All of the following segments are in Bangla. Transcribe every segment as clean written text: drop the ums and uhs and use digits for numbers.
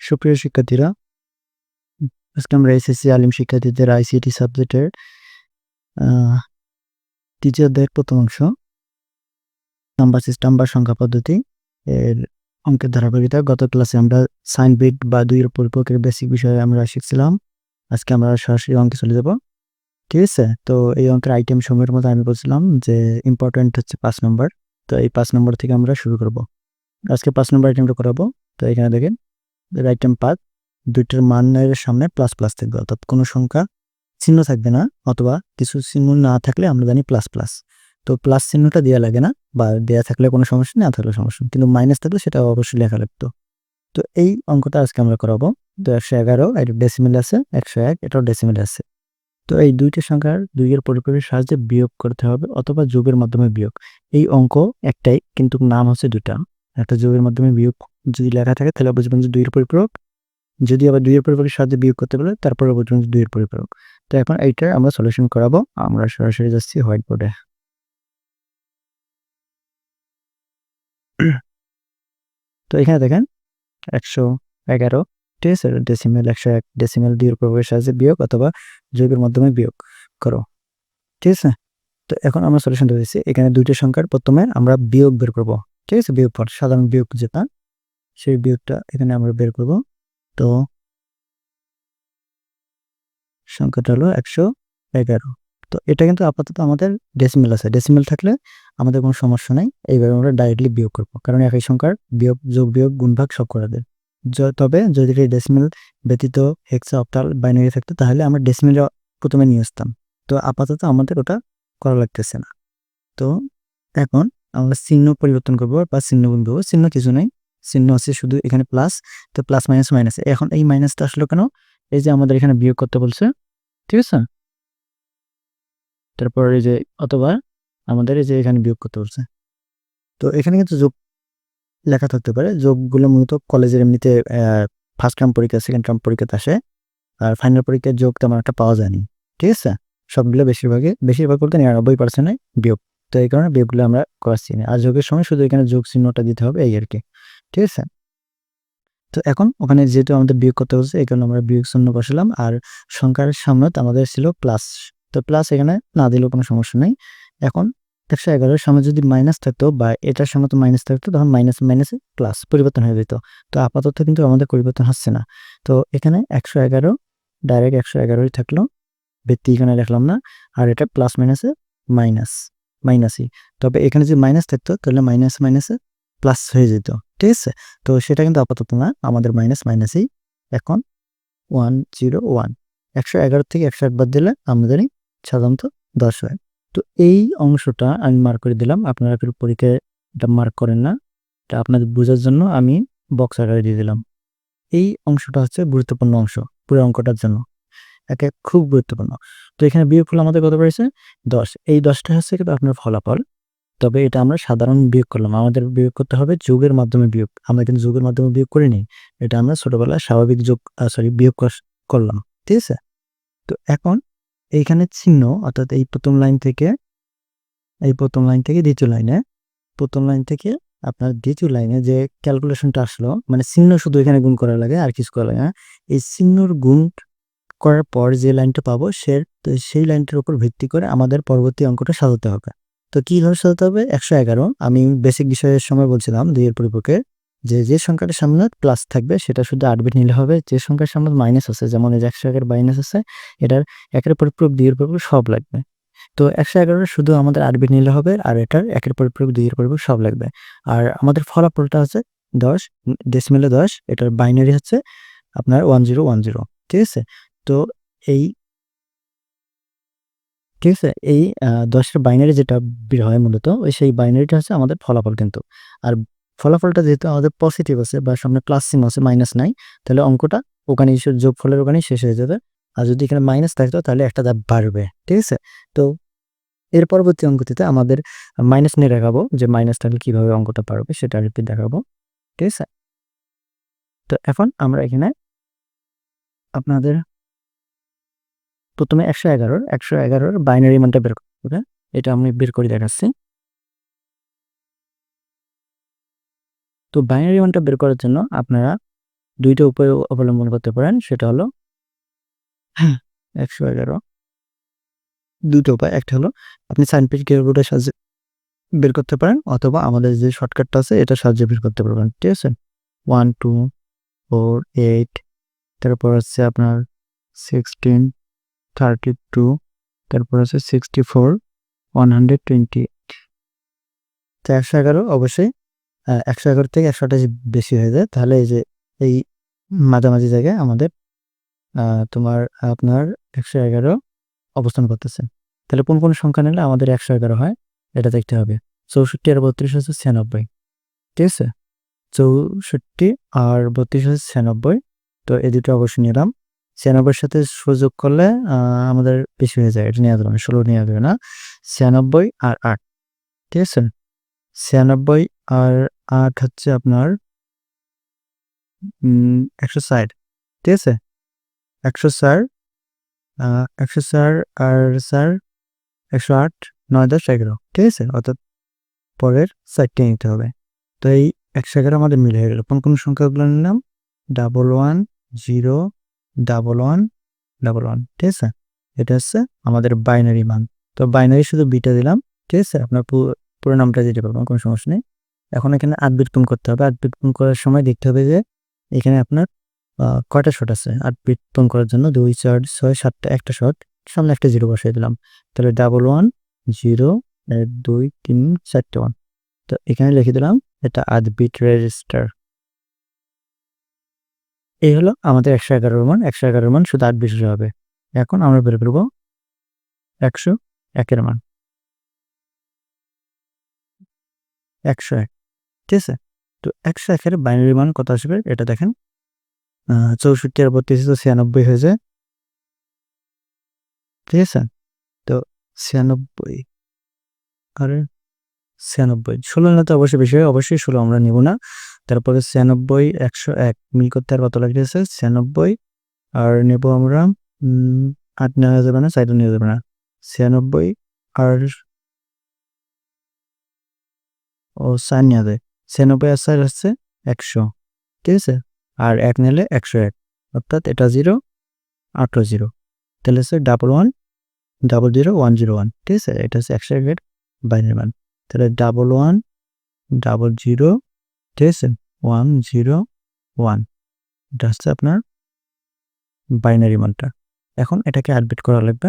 সুপ্রিয় শিক্ষার্থীরা, আজকে আমরা এসএসসি আলিম শিক্ষার্থীদের আইসিটি সাবজেক্টের আহ, তৃতীয় অধ্যায়ের প্রথম অংশ নাম্বার সিস্টেম বা সংখ্যা পদ্ধতি এর অঙ্কের ধারাবাহিকতা। গত ক্লাসে আমরা সাইন বিট বা দুইয়ের পরিপূরকের বেসিক বিষয়ে আমরা শিখছিলাম। আজকে আমরা সরাসরি অঙ্কে চলে যাব। ঠিক আছে, তো এই অঙ্কের আইটেম সমূহের মধ্যে আমি বলছিলাম যে ইম্পর্টেন্ট হচ্ছে 5 নম্বর। তো এই 5 নম্বর থেকে আমরা শুরু করব। আজকে 5 নম্বর আইটেমটা করাবো। তো এখানে দেখেন আইটেম 5, দুইটার মানের সামনে প্লাস প্লাস থাকবে, অর্থাৎ কোনো সংখ্যা চিহ্ন থাকবে না, অথবা কিছু চিহ্ন না থাকলে আমরা জানি প্লাস প্লাস। তো প্লাস চিহ্নটা দেওয়া লাগে না, বা দেওয়া থাকলে কোনো সমস্যা, না থাকলে সমস্যা, কিন্তু মাইনাস থাকলে সেটা অবশ্যই লেখা লাগতো। তো এই অঙ্কটা আজকে আমরা করাবো। তো 111 এটা ডেসিমেল আছে, 101 এটাও ডেসিমেল আছে। তো এই দুইটি সংখ্যার দুইয়ের পরিপূরকের সাহায্যে বিয়োগ করতে হবে, অথবা যোগের মাধ্যমে বিয়োগ। এই অঙ্ক একটাই, কিন্তু নাম হচ্ছে দুটা। একটা যোগের মাধ্যমে বিয়োগ যদি লেখা থাকে তাহলে বুঝবেন যে দুইয়ের পরিপূরক, যদি আবার দুইয়ের পরিপূরকের সাহায্যে বিয়োগ করতে বলে তারপরে বুঝবেন যে দুইয়ের পরিপূরক। তো এখন এইটার আমরা সলিউশন করাবো। আমরা সরাসরি যাচ্ছি হোয়াইট বোর্ডে। তো এখানে দেখেন 111, ঠিক আছে, ডেসিমেল 101, ডেসিমেল দুইয়ের পরিপূরকের সাহায্যে বিয়োগ অথবা যোগের মাধ্যমে বিয়োগ করো। ঠিক আছে, তো এখন আমরা সলিউশন দিয়েছি। এখানে দুইটা সংখ্যার প্রথমে আমরা বিয়োগ বের করব। ঠিক আছে, বিয়োগ পর সাধারণ বিয়োগ যেটা, সেই বিয়োগটা এখানে আমরা বের করব। তো সংখ্যাটা হলো 111। তো এটা কিন্তু আপাতত আমাদের ডেসিমেল আছে, ডেসিমেল থাকলে আমাদের কোনো সমস্যা নাই। এইভাবে আমরা ডাইরেক্টলি বিয়োগ করবো, কারণ একই সংখ্যার বিয়োগ, যোগ, বিয়োগ, গুণ, ভাগ সব করা যায়। তবে যদি ডেসিমেল ব্যতীত হেক্সা, অক্টাল, বাইনারি থাকতো তাহলে আমরা ডেসিমেল প্রথমে নিয়ে আসতাম। তো আপাতত আমাদের ওটা করা লাগতেছে না। তো এখন আমরা চিহ্ন পরিবর্তন করবো বা চিহ্ন গুণ দেবো। চিহ্ন কিছু নাই, চিহ্ন আছে শুধু এখানে প্লাস। তো প্লাস মাইনাস মাইনাস, এখন এই মাইনাসটা আসলো কেন? এই যে আমাদের এখানে বিয়োগ করতে বলছে, ঠিক আছে। তারপর এই যে অথবা আমাদের এই যে এখানে বিয়োগ করতে বলছে। তো এখানে কিন্তু যোগ লেখা থাকতে পারে। যোগগুলো মূলত কলেজের এমনিতে ফার্স্ট টার্ম পরীক্ষা, সেকেন্ড টার্ম পরীক্ষাতে আসে। আর ফাইনাল পরীক্ষায় যোগ তেমন একটা পাওয়া যায়নি। ঠিক আছে, সবগুলো বেশিরভাগ বলতে 99% বিয়োগ। তো এই কারণে বিয়োগগুলো আমরা করাচ্ছি না। আর যোগের সময় শুধু এখানে যোগ চিহ্নটা দিতে হবে, এই আর কি। ঠিক আছে, তো এখন ওখানে যেহেতু আমাদের বিয়োগ করতে হচ্ছে, এই কারণে আমরা বিয়োগ চিহ্ন বসালাম। আর সংখ্যার সামনে আমাদের ছিল প্লাস, তো প্লাস এখানে না দিলেও কোনো সমস্যা নেই। এখন 111-এর সামনে যদি মাইনাস থাকতো বা এটার সামনে তো মাইনাস থাকতো, তখন মাইনাস মাইনাসে প্লাস পরিবর্তন হয়ে যেত। তো আপাতত কিন্তু আমাদের পরিবর্তন হচ্ছে না। তো এখানে 111 ডাইরেক্ট 111ই থাকলো, ভিত্তি এখানে রাখলাম না। আর এটা প্লাস মাইনাসে মাইনাস, মাইনাসই। তবে এখানে যদি মাইনাস থাকতো তাহলে মাইনাস মাইনাসে প্লাস হয়ে যেত। ঠিক আছে, তো সেটা কিন্তু আপাতত না, আমাদের মাইনাস মাইনাসই। এখন 101, 111 থেকে 101 বাদ দিলে আমাদের সাধারণত 10 হয়। তো এই অংশটা আমি মার্ক করে দিলাম। আপনারা কেউ পরীক্ষায় এটা মার্ক করেন না, এটা আপনাদের বোঝার জন্য আমি বক্স আকারে দিয়ে দিলাম। এই অংশটা হচ্ছে গুরুত্বপূর্ণ অংশ পুরো অঙ্কটার জন্য, খুব গুরুত্বপূর্ণ। তো এখানে বিয়োগফল আমাদের কত পেয়েছে? 10। এই 10টা হচ্ছে কিন্তু আপনার ফলাফল। তবে এটা আমরা সাধারণ বিয়োগ করলাম, আমাদের বিয়োগ করতে হবে যোগের মাধ্যমে বিয়োগ। আমরা কিন্তু যোগের মাধ্যমে বিয়োগ করিনি, এটা আমরা ছোটবেলায় স্বাভাবিক যোগ বিয়োগ করলাম। ঠিক আছে, তো এখন এইখানে চিহ্ন, অর্থাৎ প্রথম লাইন থেকে দ্বিতীয় লাইনে, প্রথম লাইন থেকে আপনার দ্বিতীয় লাইনে যে ক্যালকুলেশনটা আসলো, মানে চিহ্ন শুধু এখানে গুণ করা লাগে, আর কিছু করা লাগে না। এই চিহ্নর গুণ করার পর যে লাইনটা পাবো সেই লাইনটার উপর ভিত্তি করে আমাদের পরবর্তী অঙ্কটা সাজাতে হবে। তো কিভাবে সাজাতে হবে? 111 আমি বেসিক বিষয়ের সময় বলছিলাম দুইয়ের পরিপূরকে, যে সংখ্যাটার সামনে প্লাস থাকবে সেটা শুধু 8 বিট নিলে হবে। যে সংখ্যার সামনে মাইনাস আছে, যেমন এই যে 111 মাইনাস আছে, এটার একের পরিপূরক দুইয়ের পরিপূরক সব লাগবে। তো 111 শুধু আমাদের 8 বিট নিলে হবে, আর এটার একের পরিপূরক দুইয়ের পরিপূরক সব লাগবে। আর আমাদের ফলাফলটা হচ্ছে 10, ডেসিমেলে 10, এটার বাইনারি হচ্ছে আপনার 1010। ঠিক আছে, তো এই ঠিক আছে, এই 10-এর বাইনারি যেটা বের হয় মূলত, সেই বাইনারিটা হচ্ছে আমাদের ফলাফল কিন্তু। আর ফলাফলটা যেহেতু আমাদের পজিটিভ আছে বা সামনে প্লাস চিহ্ন আছে, মাইনাস নাই, তাহলে অঙ্কটা ওখানেই যোগফলের ওখানেই শেষ হয়ে যাবে। আর যদি এখানে মাইনাস থাকতো তাহলে একটা ধাপ বাড়বে। ঠিক আছে, তো এর পরবর্তী অঙ্কটিতে আমাদের মাইনাস নিয়ে দেখাবো, যে মাইনাস থাকলে কিভাবে অঙ্কটা পারবে সেটা রিপিট দেখাবো। ঠিক আছে, তো এখন আমরা এখানে আপনাদের প্রথমে 111 বাইনারি মানটা বের করতে হবে। এটা আমি বের করে দেখাচ্ছি। তো বাইনারি মানটা বের করার জন্য আপনারা দুইটা উপায় অবলম্বন করতে পারেন, সেটা হলো 111 দুটো উপায়। একটা হলো আপনি সাইন্টিফিক কিবোর্ডের সাহায্যে বের করতে পারেন, অথবা আমাদের যে শর্টকাটটা আছে এটার সাহায্যে বের করতে পারবেন। ঠিক আছে? 1 2 4 8, তারপর হচ্ছে আপনার 16 32, তারপর হচ্ছে 64 120। তো 111 অবশ্যই 111 থেকে 128 বেশি হয়ে যায়। তাহলে এই যে এই মাঝামাঝি জায়গায় আমাদের তোমার আপনার 111 অবস্থান করতেছে। তাহলে কোন সংখ্যা নিলে আমাদের 111 হয় এটা দেখতে হবে। 64 আর 32 হচ্ছে 96। ঠিক আছে? 64 আর 32 হচ্ছে 96। তো এই দুটো অবশ্যই নিলাম। 96 সাথে যোগ করলে আমাদের বেশি হয়ে যায়। এটা নেওয়া যাবে না, 16 নেওয়া যাবে না। 96 আর 8। ঠিক আছে? 96 আর 8 হচ্ছে আপনার 104। ঠিক আছে? 104 104 আর 4 108 9 10 11। ঠিক আছে? অর্থাৎ পরের 4টি নিতে হবে। তো এই 111 আমাদের মিলে গেল। কোন সংখ্যাগুলো নিলাম? 11 0 11 11। ঠিক আছে? এটা হচ্ছে আমাদের বাইনারি মান। তো বাইনারি শুধু বিটা দিলাম। ঠিক আছে? আপনার পুরো নামটা দিতে পারবেন, কোনো সমস্যা নেই। এখন এখানে 8 বিট গুণ করতে হবে। 8 বিট গুণ করার সময় দেখতে হবে যে এখানে আপনার কয়টা শট আছে। 8 বিট গুণ করার জন্য 2 4 6 7টা, একটা শট, সামনে একটা 0 বসিয়ে দিলাম। তাহলে 11 0 1 2 3 4টে 1। তো এখানে লিখে দিলাম এটা 8 বিট রেজিস্টার। এই হলো আমাদের 111 মান। 111 মান শুধু 8 বিটের হবে। এখন আমরা বের করব 101 এর মান। 101। ঠিক আছে? তো 101 এর বাইনারি মান কত আসবে এটা দেখেন। 64 আর 32 তো 96 হয়ে যায়। ঠিক আছে? তো 96 আর 96 16 না, তো অবশ্যই বেশি হয়। অবশ্যই 16 আমরা নিব না। তারপরে 96 101 মিল করতে আর কত লাগতেছে? 96 আর নেব আমরা 8 নেওয়া যাবে না, 4 নেওয়া যাবে না। 96 আর 4 নেওয়া যায়। 96 আর 4 হচ্ছে 100। ঠিক আছে? আর 1 নিলে 101, অর্থাৎ এটা 0 8ও 0। তাহলে হচ্ছে 11 00 101। ঠিক আছে? এটা হচ্ছে 101 এর বাইনারি মান। তাহলে 11 00, ঠিক আছে, 101, এটা হচ্ছে আপনার বাইনারি মানটা। এখন এটাকে 8 বিট করা লাগবে।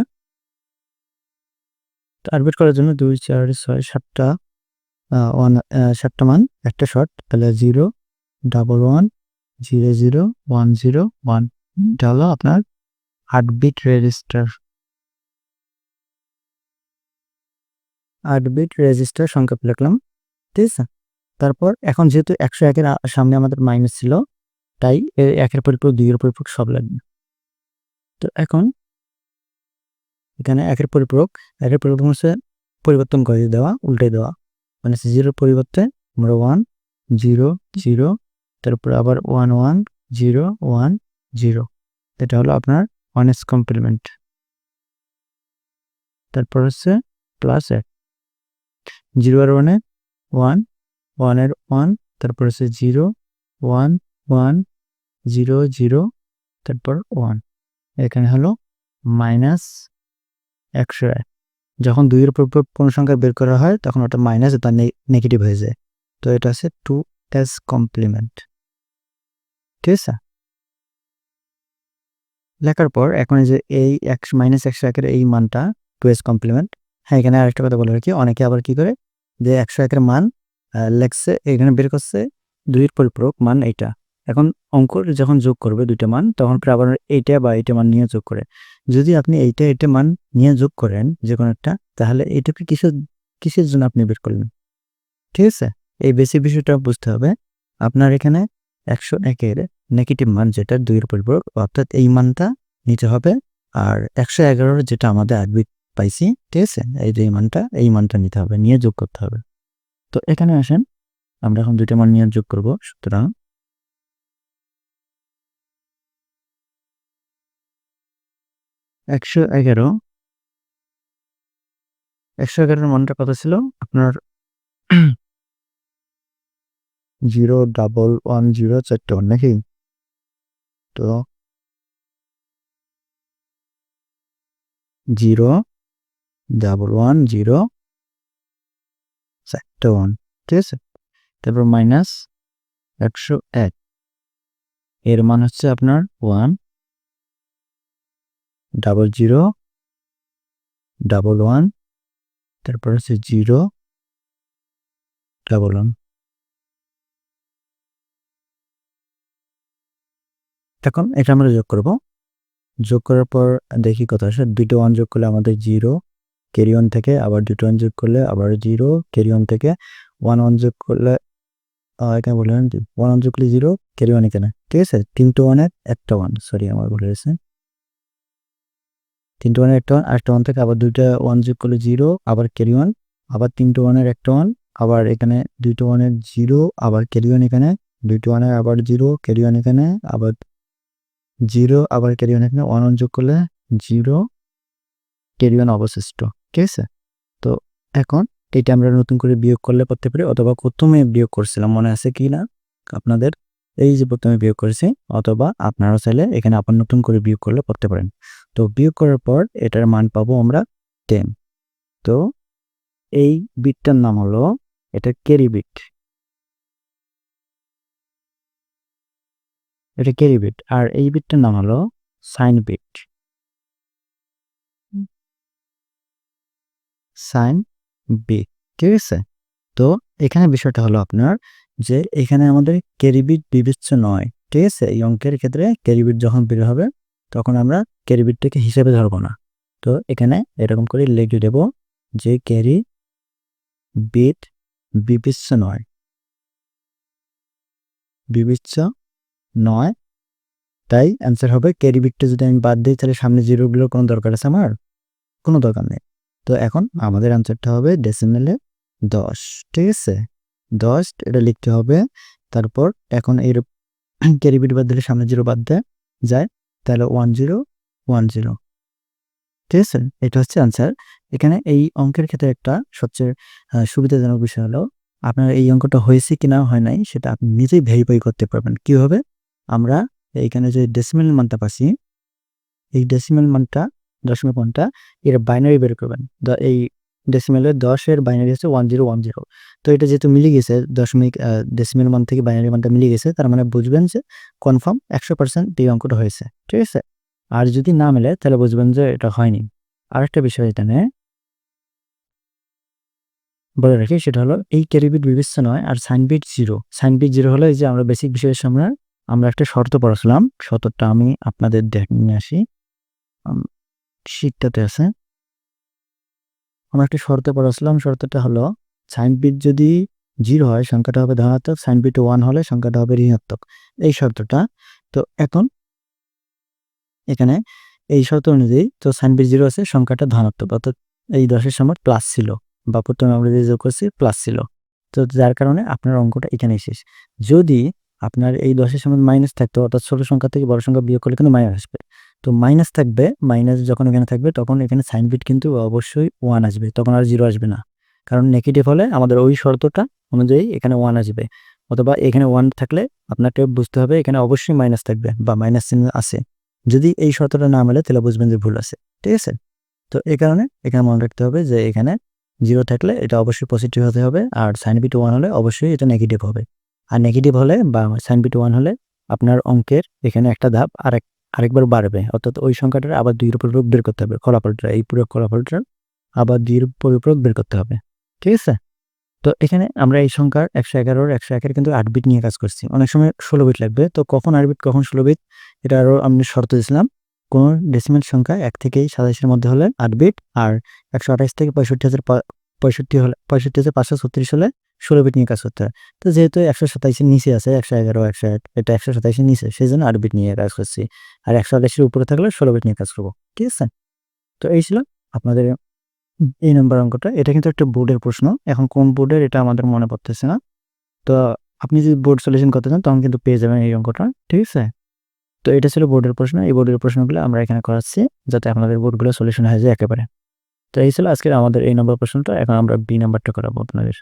তো 8 বিট করার জন্য 2 4 6 7টা 7টা মান, একটা শর্ট। তাহলে 0 11 00 101। এটা হলো আপনার 8 বিট রেজিস্টার। 8 বিট রেজিস্টার সংখ্যা লিখলাম। ঠিক আছে? তারপর এখন যেহেতু 101 এর সামনে আমাদের মাইনাস ছিল, তাই একের পরিপূরক 2 এর পরিপূরক সব লাগবে। তো এখন এখানে একের পরিপূরক হচ্ছে পরিবর্তন করে দেওয়া, উল্টে দেওয়া। মানে 0 এর পরিবর্তে আমরা 1 0 0, তারপর আবার 1 1 0 1 0। এটা হলো আপনার 1's কমপ্লিমেন্ট। তারপর হচ্ছে প্লাস 1, 0 আর 1 এ 1, 1 এর 1, তারপর হচ্ছে 0 1 1 0 0, তারপর 1। এখানে হলো মাইনাস 101। যখন 2 এর পরিপূরক কোনো সংখ্যা বের করা হয় তখন ওটা মাইনাস বা নেগেটিভ হয়ে যায়। তো এটা হচ্ছে 2's কমপ্লিমেন্ট। ঠিক আছে? লেখার পর এখন এই যে এই মাইনাস 101 এর এই মানটা 2's কমপ্লিমেন্ট। হ্যাঁ, এখানে আরেকটা কথা বলে রাখি, অনেকে আবার কি করে যে 101 এর মান লেখছে, এখানে বের করছে 2 এর পরিপূরক মান এইটা। এখন অঙ্ক যখন যোগ করবে দুইটা মান, তখন আবার এইটা বা এইটা মান নিয়ে যোগ করে। যদি আপনি এইটা মান নিয়ে যোগ করেন যে কোনো একটা, তাহলে এইটাকে কিসের জন্য আপনি বের করলেন? ঠিক আছে? এই বেসিক বিষয়টা বুঝতে হবে। আপনার এখানে 101 এর নেগেটিভ মান যেটা 2 এর পরিপূরক, অর্থাৎ এই মানটা নিতে হবে। আর 111 এর যেটা আমাদের 8 বিট পাইছি, ঠিক আছে, এই যে এই মানটা নিতে হবে, নিয়ে যোগ করতে হবে। তো এখানে আসেন, আমরা এখন দুইটা মান নিয়ে যোগ করব। সুতরাং 111 এর মানটা কত ছিল আপনার? 0 1 1 0 4 নাকি? তো 0 1 1 0 4টা 1, ঠিক আছে? তারপর মাইনাস 101, এর মান হচ্ছে আপনার 1 0 0 1 1, তারপর হচ্ছে 0 1 1। এখন এটা আমরা যোগ করব। যোগ করার পর দেখি কত আসে। 2টা 1 যোগ করলে আমাদের 0 ক্যারি অন থেকে, আবার 2টা 1 যোগ করলে আবার 0 ক্যারি অন থেকে, 1 1 যোগ করলে এখানে বললেন 1 1 যোগ করলে 0 ক্যারি অন এখানে, ঠিক আছে? 3টা 1 এর একটা 1, সরি আমার ভুল হয়েছে। 3টা 1 এর একটা 1, আরেকটা 1 থেকে আবার 2টা 1 যোগ করলে 0, আবার ক্যারি অন, আবার 3টা 1 এর একটা 1, আবার এখানে 2টা 1 এর 0, আবার ক্যারি অন এখানে, 2টা 1 এর আবার 0 ক্যারি অন এখানে, আবার 0 আবার ক্যারি অন এখানে, 1 1 যোগ করলে 0 ক্যারি অন অবশিষ্ট, ঠিক আছে? তো এখন এটা আমরা নতুন করে বিয়োগ করলে করতে পারি, অথবা প্রথমে বিয়োগ করছিলাম মনে আছে কি না আপনাদের? এই যে প্রথমে বিয়োগ করেছি, অথবা আপনারা চাইলে এখানে আবার নতুন করে বিয়োগ করলে করতে পারেন। তো বিয়োগ করার পর এটার মান পাবো আমরা 10। তো এই বিটটার নাম হলো, এটা ক্যারি বিট, এটা ক্যারি বিট। আর এই বিটটার নাম হলো সাইন বিট, সাইন বিট, ঠিক আছে? তো এখানে বিষয়টা হলো আপনার যে এখানে আমাদের ক্যারি বিট বিবেচ্য নয়, ঠিক আছে? এই অঙ্কের ক্ষেত্রে ক্যারি বিট যখন বের হবে তখন আমরা ক্যারি বিটটাকে হিসেবে ধরবো না। তো এখানে এরকম করে লিখে দেব যে ক্যারি বিট বিবেচ্য নয়, বিবেচ্য নয়। তাই অ্যান্সার হবে ক্যারি বিটটা যদি আমি বাদ দিই তাহলে সামনে জিরোগুলোর কোনো দরকার আছে আমার? কোনো দরকার নেই। তো এখন আমাদের অ্যান্সারটা হবে ডেসিমেলে 10, ঠিক আছে? 10 এটা লিখতে হবে। তারপর এখন এর ক্যারি বিট বাদ দিলে সামনে 0 বাদ যায়, তাহলে 10 10, ঠিক আছে? এটা হচ্ছে অ্যান্সার। এখানে এই অঙ্কের ক্ষেত্রে একটা সবচেয়ে সুবিধাজনক বিষয় হলো আপনার এই অঙ্কটা হয়েছে কিনা হয় নাই সেটা আপনি নিজেই ভেরিফাই করতে পারবেন। কিভাবে? আমরা এইখানে যে ডেসিমেল মানটা পাচ্ছি, এই ডেসিমেল মানটা, দশমিক মানটা, এর বাইনারি বের করবেন। এই ডেসিমেলের 10 এর বাইনারি হচ্ছে 1010। তো এটা যেহেতু মিলে গেছে, দশমিক ডেসিমেল মান থেকে বাইনারি মানটা মিলে গেছে, তার মানে বুঝবেন যে কনফার্ম 100% এই অঙ্কটা হয়েছে, ঠিক আছে? আর যদি না মেলে তাহলে বুঝবেন যে এটা হয়নি। আরেকটা বিষয় এখানে বলে রাখি, সেটা হলো এই ক্যারি বিট বিবেচ্য নয়, আর সাইন বিট 0। সাইন বিট 0 হলো এই যে আমরা বেসিক বিষয়ের সামনে আমরা একটা শর্ত পড়াছিলাম, শর্তটা আমি আপনাদের নিয়ে আসি। শীটটাতে আছে। আমরা একটা শর্তে পড়াছিলাম, শর্তটা হলো সাইন বিট যদি 0 হয় সংখ্যাটা হবে ধনাত্মক, সাইন বিট 1 হলে সংখ্যাটা হবে ঋণাত্মক, এই শর্তটা। তো এখন এখানে এই শর্ত অনুযায়ী তো সাইন বিট 0 আছে, সংখ্যাটা ধনাত্মক, অর্থাৎ এই 10 এর সময় প্লাস ছিল, বা প্রথমে আমরা যে যোগ করছি প্লাস ছিল। তো যার কারণে আপনার অঙ্কটা এখানেই শেষ। যদি আপনার এই 10 এর সময় মাইনাস থাকতো, অর্থাৎ ছোট সংখ্যা থেকে বড় সংখ্যা বিয়োগ করলে কিন্তু মাইনাস আসবে। তো মাইনাস থাকবে, মাইনাস যখন এখানে থাকবে তখন এখানে সাইন বিট কিন্তু অবশ্যই 1 আসবে, তখন আর 0 আসবে না। কারণ নেগেটিভ হলে আমাদের ওই শর্তটা অনুযায়ী এখানে 1 আসবে, অথবা এখানে 1 থাকলে আপনাকে বুঝতে হবে এখানে অবশ্যই মাইনাস থাকবে বা মাইনাস চিহ্ন আছে। যদি এই শর্তটা না মেলে তাহলে বুঝবেন যে ভুল আছে, ঠিক আছে? তো এই কারণে এখানে মনে রাখতে হবে যে এখানে 0 থাকলে এটা অবশ্যই পজিটিভ হতে হবে, আর সাইন বিট 1 হলে অবশ্যই এটা নেগেটিভ হবে। আর নেগেটিভ হলে বা সাইন বিট 1 হলে আপনার অঙ্কের এখানে একটা ধাপ আরেকবার বাড়বে, অর্থাৎ ওই সংখ্যাটার আবার 2 এর পরিপূরক বের করতে হবে, ফলাফলটা, এই পুরো ফলাফলটা আবার 2 এর পরিপূরক বের করতে হবে, ঠিক আছে? তো এখানে আমরা এই সংখ্যার 111 কিন্তু 8 বিট নিয়ে কাজ করছি। অনেক সময় 16 বিট লাগবে। তো কখন 8 বিট কখন 16 বিট এটা আরও আমি শর্ত দিয়েছিলাম। কোন ডেসিমেল সংখ্যা 1 থেকে 27 এর মধ্যে হলে 8 বিট, আর 128 থেকে 65,536 হলে 16 বিট নিয়ে কাজ করতে হয়। তো যেহেতু 127 এর নিচে আছে, 111, 108, এটা 127 এর নিচে, সেজন্য 8 বিট নিয়ে কাজ করছি। আর 128 এর উপরে থাকলে 16 বিট নিয়ে কাজ করব। ঠিক আছে? তো এই ছিল আপনাদের এই নাম্বার অঙ্কটা। এটা কিন্তু একটা বোর্ডের প্রশ্ন। এখন কোন বোর্ডের এটা আমাদের মনে পড়তেছে না। তো আপনি যদি বোর্ড সলিউশন করতে চান তখন কিন্তু পেয়ে যাবেন এই অঙ্কটা। ঠিক আছে? তো এটা ছিল বোর্ডের প্রশ্ন। এই বোর্ডের প্রশ্নগুলো আমরা এখানে করাচ্ছি যাতে আপনাদের বোর্ডগুলো সলিউশন হয়ে যায় একেবারে। তো এই ছিল আজকের আমাদের এই নম্বর প্রশ্নটা। এখন আমরা বি নাম্বারটা করাবো আপনাদের।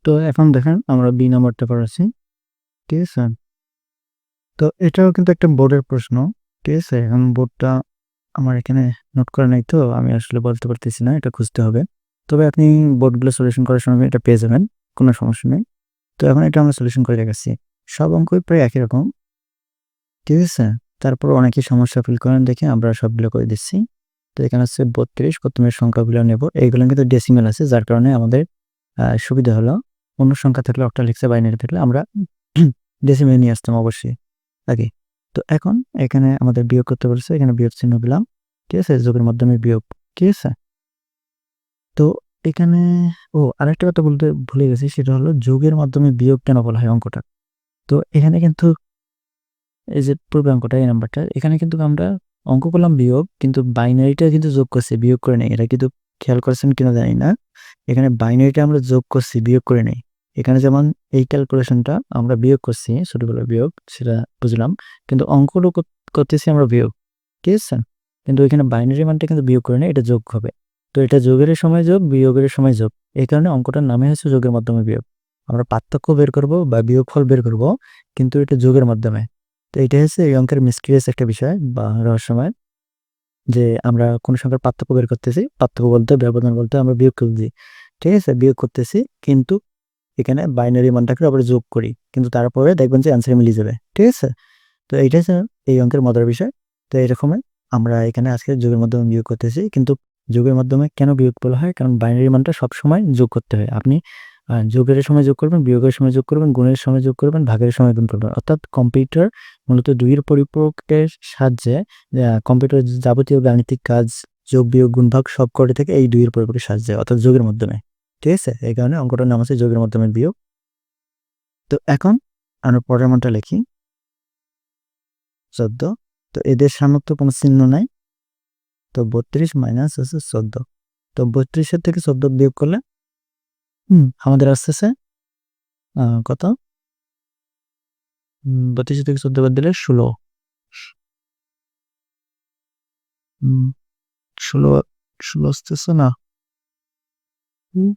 তো এখন দেখেন আমরা বি নাম্বারটা করেছি, ঠিক আছে? তো এটাও কিন্তু একটা বোর্ডের প্রশ্ন, ঠিক আছে? এখন বোর্ডটা আমার এখানে নোট করা নাই, তো আমি আসলে বলতে পারতেছি না, এটা খুঁজতে হবে। তবে আপনি বোর্ডগুলো সলিউশন করার সময় এটা পেয়ে যাবেন, কোনো সমস্যা নেই। তো এখন এটা আমরা সলিউশন করে রেখেছি। সব অঙ্কই প্রায় একই রকম, ঠিক আছে? তারপর অনেকেই সমস্যা ফিল করেন দেখে আমরা সবগুলো করে দিচ্ছি। তো এখানে হচ্ছে 32, প্রথমে সংখ্যাগুলো নেব। এইগুলো কিন্তু ডেসিমেল আছে, যার কারণে আমাদের সুবিধা হলো। অন্য সংখ্যা থাকলে, অক্টালিক্সে বাইনারি থাকলে আমরা ডেসিমেল নিয়ে আসতাম অবশ্যই আগে। তো এখন এখানে আমাদের বিয়োগ করতে বলছে, এখানে বিয়োগ চিহ্ন দিলাম, ঠিক আছে? যোগের মাধ্যমে বিয়োগ, ঠিক আছে? তো এখানে আরেকটা কথা বলতে ভুলে গেছি, সেটা হলো যোগের মাধ্যমে বিয়োগ কেন বলা হয় অঙ্কটা। তো এখানে কিন্তু এই যে পূর্বে অঙ্কটা, এই নাম্বারটা, এখানে কিন্তু আমরা অঙ্ক করলাম বিয়োগ, কিন্তু বাইনারিটা কিন্তু যোগ করছি, বিয়োগ করে নেই। এটা কিন্তু খেয়াল করছেন কিনা জানি না। এখানে বাইনারিটা আমরা যোগ করছি, বিয়োগ করে নেই। এখানে যেমন এই ক্যালকুলেশনটা আমরা বিয়োগ করছি, ছোটবেলার বিয়োগ, সেটা বুঝলাম, কিন্তু অঙ্কগুলো করতেছি আমরা বিয়োগ, ঠিক আছে? কিন্তু এখানে বাইনারি মানটা কিন্তু বিয়োগ করে নেই, এটা যোগ হবে। তো এটা যোগের সময় যোগ, বিয়োগের সময় যোগ, এই কারণে অঙ্কটার নামে হচ্ছে যোগের মাধ্যমে বিয়োগ। আমরা পার্থক্য বের করব বা বিয়োগফল বের করব, কিন্তু এটা যোগের মাধ্যমে। তো এটা হচ্ছে এই অঙ্কের মিস্টিরিয়াস একটা বিষয় বা রহস্যময়, যে আমরা কোন সংখ্যার পার্থক্য বের করতেছি, পার্থক্য বলতে, ব্যবধান বলতে আমরা বিয়োগ করছি, ঠিক আছে? বিয়োগ করতেছি, কিন্তু এখানে বাইনারি মানটাকে আবার যোগ করি, কিন্তু তারপরে দেখবেন যে অ্যান্সার মিলে যাবে, ঠিক আছে? তো এইটা হচ্ছে এই অঙ্কের মজার বিষয়। তো এরকমই আমরা এখানে আজকে যোগের মাধ্যমে বিয়োগ করতেছি, কিন্তু যোগের মাধ্যমে কেন বিয়োগ বলা হয়? কারণ বাইনারি মানটা সবসময় যোগ করতে হয়। আপনি যোগের সময় যোগ করবেন, বিয়োগের সময় যোগ করবেন, গুণের সময় যোগ করবেন, ভাগের সময় গুণ করবেন। অর্থাৎ কম্পিউটার মূলত ২ এর পরিপূরকের সাহায্যে কম্পিউটারের যাবতীয় গাণিতিক কাজ, যোগ, বিয়োগ, গুণ, ভাগ সব করে থাকে এই ২ এর পরিপূরকের সাহায্যে, অর্থাৎ যোগের মাধ্যমে, ঠিক আছে? এই কারণে অঙ্কটার নাম আছে যোগের মাধ্যমে বিয়োগ। তো এখন আমরা পরের মানটা লিখি, ১৪। তো এদের সামনে তো কোনো চিহ্ন নাই, তো ৩২ মাইনাস হচ্ছে ১৪। তো ৩২-এর থেকে ১৪ বিয়োগ করলে আমাদের আসতেছে কত? ৩২ থেকে ১৪ বাদ দিলে ১৬। ১৬ ১৬ আসতেছে না। হুম,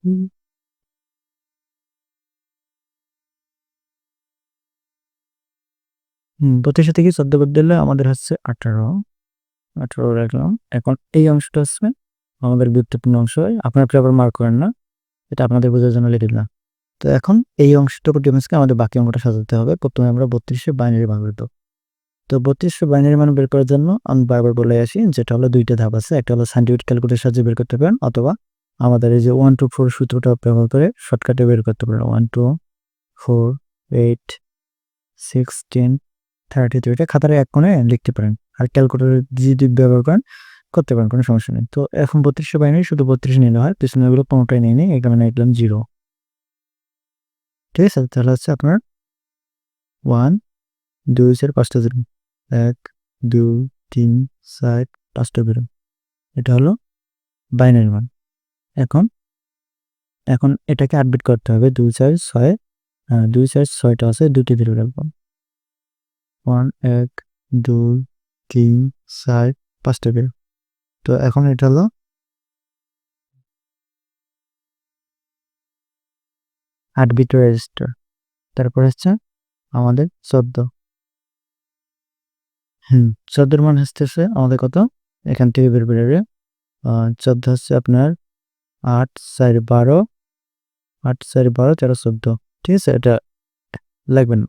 হুম, ৩২ থেকে ১৪ বাদ দিলে আমাদের হচ্ছে ১৮। ১৮ রাখলাম। এখন এই অংশটা হচ্ছে আমাদের গুরুত্বপূর্ণ অংশ। আপনারা আবার মার্ক করেন না। এটা আপনাদের বোঝার জন্য লিখে দিলাম। তো এখন এই অংশটুকু ডিফারেন্সকে আমাদের বাকি অঙ্কটা সাজাতে হবে। প্রথমে আমরা ৩২ এর বাইনারি মান বের করব। তো ৩২ এর বাইনারি মান বের করার জন্য আমি বারবার বলে আসি, যেটা হলো ২ টা ধাপ আছে। একটা হলো সায়েন্টিফিক ক্যালকুলেটরের সাহায্যে বের করতে পারেন, অথবা আমাদের এই যে 1 2 4 সূত্রটা ব্যবহার করে শর্টকাটে বের করতে পারেন। 1 2 4 8 6 10 32, এটা খাতার এক কোণে লিখতে পারেন। আর ক্যালকুলেটর যদি ব্যবহার করেন, করতে পারেন, কোনো সমস্যা নেই। তো এখন ৩২ এর বাইনারি শুধু 32 নিলে হয়। পিছনের গুলো কোনটাই নেই, এই কারণে লিখলাম 0। ঠিক আছে? তাহলে হচ্ছে আপনার 1 2 4 5টা 0, 1 2 3 4 5টা 0, এটা হলো বাইনারি মান। এখন এখন এটাকে 8 বিট করতে হবে। 2 4 6, 2 4 6টা আছে, 2টি 0 রাখবো। 1 1 2 3 4 5টা 0। তো এখন এটা হলো 8 বিট রেজিস্টার। তারপর হচ্ছে আমাদের 14। 14 এর মান আসতেছে আমাদের কত? এখান থেকে বের করে 14 হচ্ছে আপনার 8 4 12, 8 4 12 13 14, ঠিক আছে? এটা লাগবে না।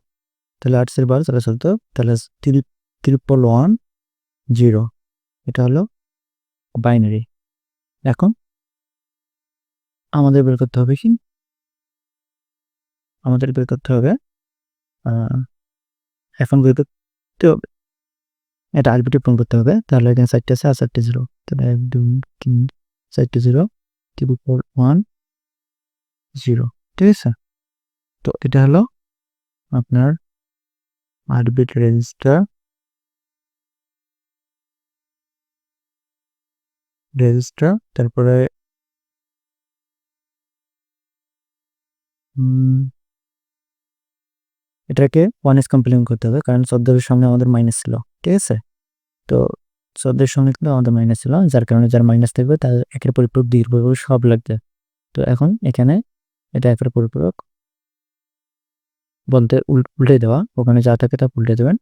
তাহলে 8 4 12 13 14, তাহলে 31110, এটা হলো বাইনারি। এখন আমাদের বের করতে হবে কি? আমাদের বের করতে হবে এখন বের করতে হবে, এটা আরবিটে পূরণ করতে হবে। তাহলে এখানে 4টা আছে আর 4টা 0, তাহলে 1 2 3 4টা 0, 31110, ঠিক আছে? তো এটা হলো আপনার 8 বিট রেজিস্টার। তারপরে এটাকে 1s কমপ্লিমেন্ট করতে হবে, কারণ 14 এর সামনে আমাদের মাইনাস ছিল, ঠিক আছে? তো 14 এর সামনে কিন্তু আমাদের মাইনাস ছিল, যার কারণে যার মাইনাস থাকবে তার একের পরিপূরক, 2 এর পরিপূরক সব লাগবে। তো এখন এখানে এটা একের পরিপূরক বলতে উল্টে দেওয়া, ওখানে যা থাকে তা উল্টে দেবেন।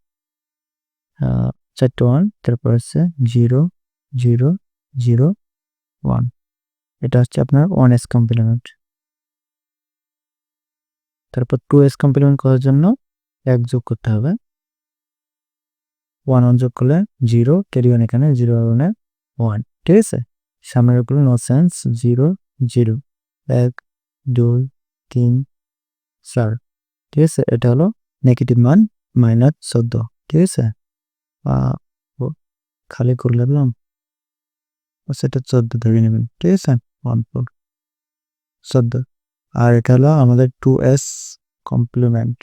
4টে 1, তারপর হচ্ছে 0 0 0 1, এটা হচ্ছে আপনার 1s কমপ্লিমেন্ট। তারপর 2s কমপ্লিমেন্ট করার জন্য 1 যোগ করতে হবে, 1 যোগ করলে 0, ক্যারি 1 এখানে 0 1, ঠিক আছে। সামনের গুলো নো সেন্স, 0 0 1 2 3 4, ঠিক আছে। এটা হলো নেগেটিভ মান -14, ঠিক আছে। খালি করে লাগলাম, সেটা 14 ধরে নেবেন, ঠিক আছে। 1 4 14, আর এটা হলো আমাদের 2s কমপ্লিমেন্ট।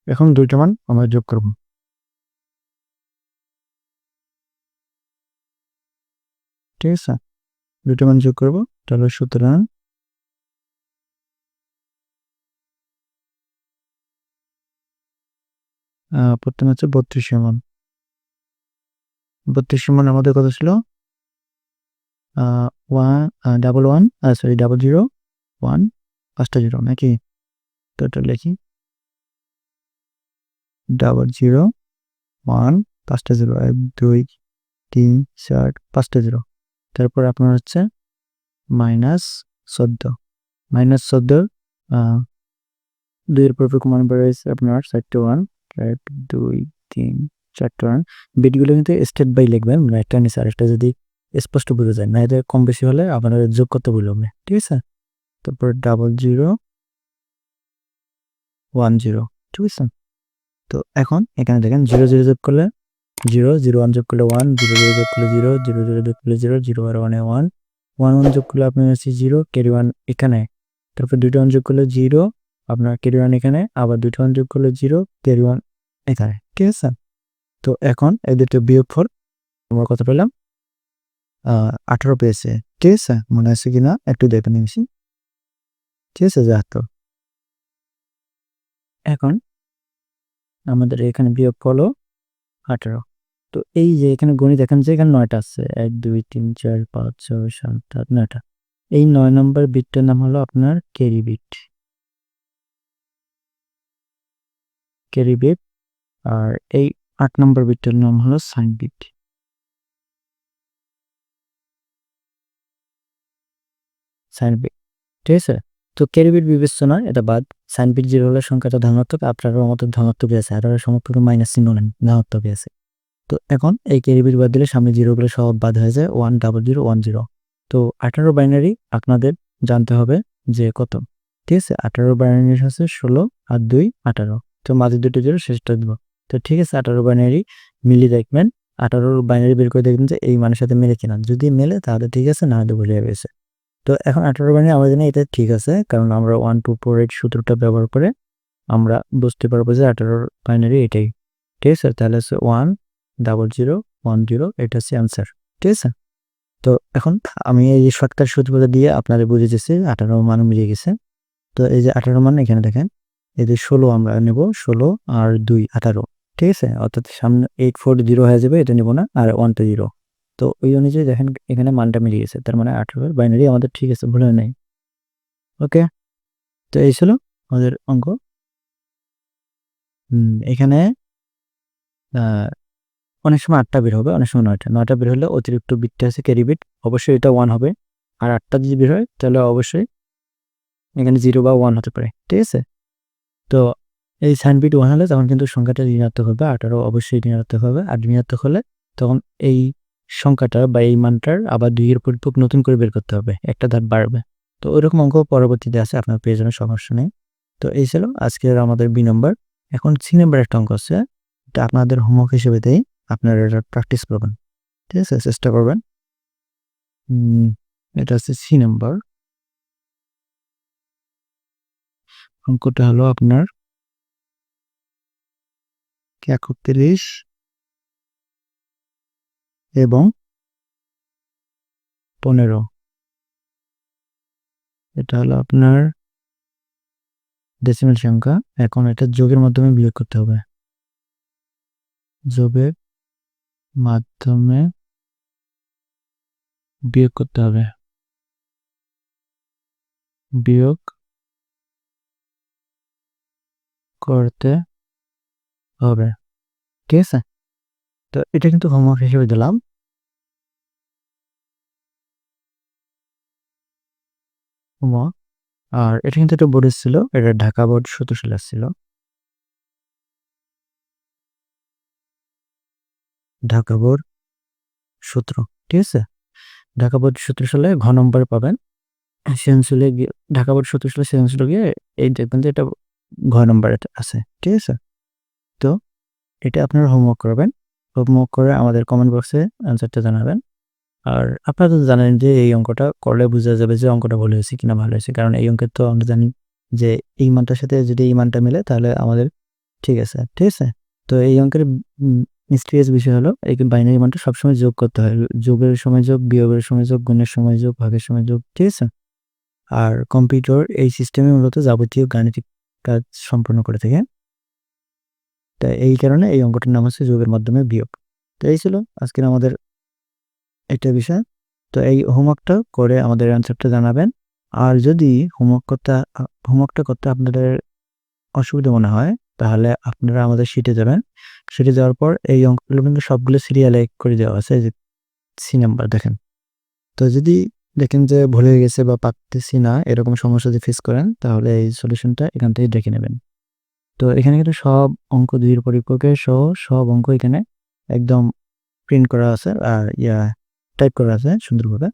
এখন দুইটা মান আমরা যোগ করব, ঠিক আছে। দুইটা মান যোগ করবো, তাহলে সুতরাং প্রথমে হচ্ছে 32 মান। 32 মান আমাদের কত ছিল? 0 1 5টা 0 নাকি? তো এটা লিখি 0 1 5টা 0, 1 2 3 4 5টা 0। তারপর আপনার হচ্ছে -14, -14 দুইয়ের পর মান বেড়েছে আপনার 4টে 1, 1 2 3 4টে 1। বিটগুলো কিন্তু স্টেপ বাই লিখবেন, মানে একটা নিচে আরেকটা যদি স্পষ্ট বোঝা যায়, না এটা কম বেশি হলে আপনার যোগ করতে বলবে, ঠিক আছে। তারপর 0 1 0, ঠিক আছে। তো এখন এখানে দেখেন 0 0 যোগ করলে 0 0 1 যোগ করলে 1 0 0 যোগ করলে 0 0 0 যোগ করলে 0 0 আর 1 1 1 1 যোগ করলে আপনার হচ্ছে 0, ক্যারি 1 এখানে। তারপর 2টা 1 যোগ করলে 0, আপনার ক্যারি 1 এখানে, আবার 2টা 1 যোগ করলে 0, ক্যারি 1 এখানে, ঠিক আছে। তো এখন এই দুটো বিয়োগফল আমরা কত পেলাম? 18 পেয়েছে, ঠিক আছে। মনে আছে কিনা একটু দেখে নিয়েছি, ঠিক আছে। তো এখন আমাদের এখানে বিয়োগফল 18। তো এই যে এখানে গণিত দেখেন যে এখানে 9টা আছে, 1 2 3 4 5 6 7 8 9টা। এই 9 নম্বর বিটটার নাম হলো আপনার ক্যারি বিট, ক্যারি বিট। আর এই 8 নম্বর বিটটার নাম হলো সাইন বিট, সাইন বিট, ঠিক আছে। তো ক্যারি বিট বিবেচ্য নয়, এটা বাদ। সাইন বিট 0 হলে সংখ্যাটা ধনাত্মক, আপনারও মতো ধনাত্মকই আছে, আর সমতুল্য মাইনাস চিহ্ন নেন, ধনাত্মকই আছে। তো এখন এই ক্যারি বিট বাদ দিলে সামনে 0 গুলো সব বাদ হয়ে যায়, 1 0 0 1 0। তো 18 বাইনারি আপনাদের জানতে হবে যে কত, ঠিক আছে। 18 বাইনারি হচ্ছে 16 আর 2 18। তো মাঝে দুটো 0, শেষটা দিব। তো ঠিক আছে, 18 বাইনারি মিলিয়ে দেখবেন, 18 বাইনারি বের করে দেখবেন যে এই মানের সাথে মেলে কিনা। যদি মেলে তাহলে ঠিক আছে, না হলে ভুলে গেছে। তো এখন 18 বাইনারি আমাদের জন্য এটা ঠিক আছে, কারণ আমরা 1 2 4 8 সূত্রটা ব্যবহার করে আমরা বুঝতে পারবো যে 18 বাইনারি এটাই, ঠিক আছে। তাহলে হচ্ছে 1 0 0 1 0, এটা হচ্ছে অ্যান্সার, ঠিক আছে। তো এখন আমি এই শর্টকাট সূত্রটা দিয়ে আপনাদের বুঝিয়ে দিচ্ছি, 18 মান মিলিয়ে গেছে। তো এই যে 18 মান এখানে দেখেন, এই যে 16 আমরা নেব, 16 আর 2 18, ঠিক আছে। অর্থাৎ সামনে 840 হয়ে যাবে, এটা নেব না, আর 1 টা 0। তো ওই অনুযায়ী দেখেন এখানে মানটা মিলিয়ে গেছে, তার মানে 18 বাইনারি আমাদের ঠিক আছে, ভুল হয় নাই। ওকে, তো এই ছিল আমাদের অঙ্ক। এখানে অনেক সময় 8টা বের হবে, অনেক সময় 9টা বের হলে অতিরিক্ত বিটটা আছে ক্যারি বিট, অবশ্যই এটা 1 হবে। আর 8টা যদি বের হয় তাহলে অবশ্যই এখানে 0 বা 1 হতে পারে, ঠিক আছে। তো এই সাইন বিট 1 হলে তখন কিন্তু সংখ্যাটা ঋণাত্মক হবে, 18 অবশ্যই ঋণাত্মক হবে। আর ঋণাত্মক হলে তখন এই সংখ্যাটা বা এই মানটার আবার 2 এর পরিপূরক নতুন করে বের করতে হবে, একটা ধাপ বাড়বে। তো ওইরকম অঙ্ক পরবর্তীতে আছে, আপনার পেয়ে যাবেন, সমস্যা নেই। তো এই ছিল আজকের আমাদের 2 নম্বর। এখন 3 নম্বর একটা অঙ্ক আছে, এটা আপনাদের হোমওয়ার্ক হিসেবে দেই, আপনারা এটা প্র্যাকটিস করবেন, ঠিক আছে, চেষ্টা করবেন। এটা হচ্ছে 3 নম্বর। অঙ্কটা হলো আপনার 31 এবং 15। এটা হলো আপনার ডেসিমেল সংখ্যা। এখন এটা যোগের মাধ্যমে বিয়োগ করতে হবে, যোগের মাধ্যমে বিয়োগ করতে হবে। বিয়োগ করতে হবে। ঠিক আছে? তো এটা কিন্তু হোমওয়ার্ক হিসেবে দিলাম। হোমওয়ার্ক। আর এটা কিন্তু একটা বোর্ডের ছিল। এটা ঢাকা বোর্ড সূত্রশীলের ছিল। ঢাকা বোর্ড সূত্র। ঠিক আছে? ঢাকা বোর্ড সূত্রশীলে ঘ নম্বরে পাবেন। সৃজনশীলে গিয়ে ঢাকা বোর্ড সূত্রশীলে সৃজনশীলে গিয়ে এই দেখবেন যে এটা ঘ নম্বরে আছে। ঠিক আছে? তো এটা আপনারা হোমওয়ার্ক করবেন। হোমওয়ার্ক করে আমাদের কমেন্ট বক্সে অ্যান্সারটা জানাবেন। আর আপনারা তো জানেন যে এই অঙ্কটা করলে বোঝা যাবে যে অঙ্কটা ভুল হয়েছে কিনা ভালো হয়েছে। কারণ এই অঙ্কের তো আমরা জানি যে এই মানটার সাথে যদি এই মানটা মিলে তাহলে আমাদের ঠিক আছে। ঠিক আছে? তো এই অঙ্কের মিস্টেরিয়াস বিষয় হলো এই বাইনারি মানটা সবসময় যোগ করতে হয়। যোগের সময় যোগ, বিয়োগের সময় যোগ, গুণের সময় যোগ, ভাগের সময় যোগ। ঠিক আছে? আর কম্পিউটার এই সিস্টেমে মূলত যাবতীয় গাণিতিক কাজ সম্পন্ন করে থাকে। তাই এই কারণে এই অঙ্কটার নাম হচ্ছে যোগের মাধ্যমে বিয়োগ। তো এই ছিল আজকের আমাদের একটা বিষয়। তো এই হোমওয়ার্কটা করে আমাদের অ্যান্সারটা জানাবেন। আর যদি হোমওয়ার্কটা করতে আপনাদের অসুবিধা মনে হয়, তাহলে আপনারা আমাদের শিটে যাবেন। শিটে যাওয়ার পর এই অঙ্কগুলো কিন্তু সবগুলো সিরিয়ালে করে দেওয়া আছে। এই যে সি নাম্বার দেখেন। তো যদি দেখেন যে ভুল হয়ে গেছে বা পারতেছি না এরকম সমস্যা যদি ফেস করেন, তাহলে এই সলিউশনটা এখান থেকে দেখে নেবেন। তো এখানে কিন্তু সব অঙ্ক ২ এর পরিপূরকের সহ সব অঙ্ক এখানে একদম প্রিন্ট করা আছে আর টাইপ করা আছে সুন্দরভাবে।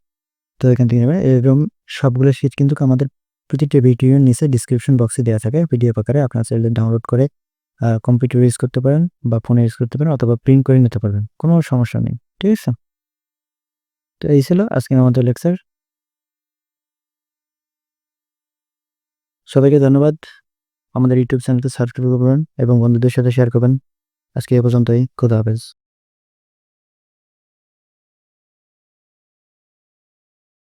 তো এখান থেকে নেবেন। এরকম সবগুলো শীট কিন্তু আমাদের প্রতিটা ভিডিওর নিচে ডেসক্রিপশন বক্সে দেওয়া থাকে পিডিএফ আকারে। আপনারা চাইলে ডাউনলোড করে কম্পিউটারে ইউজ করতে পারেন বা ফোনে ইউজ করতে পারেন অথবা প্রিন্ট করে নিতে পারবেন। কোনো সমস্যা নেই। ঠিক আছে? তো এই ছিল আজকের আমাদের লেকচার। সবাইকে ধন্যবাদ। আমাদের ইউটিউব চ্যানেলটি সাবস্ক্রাইব করবেন এবং বন্ধুদের সাথে শেয়ার করবেন। আজকে এ পর্যন্তই। খোদা হাফেজ।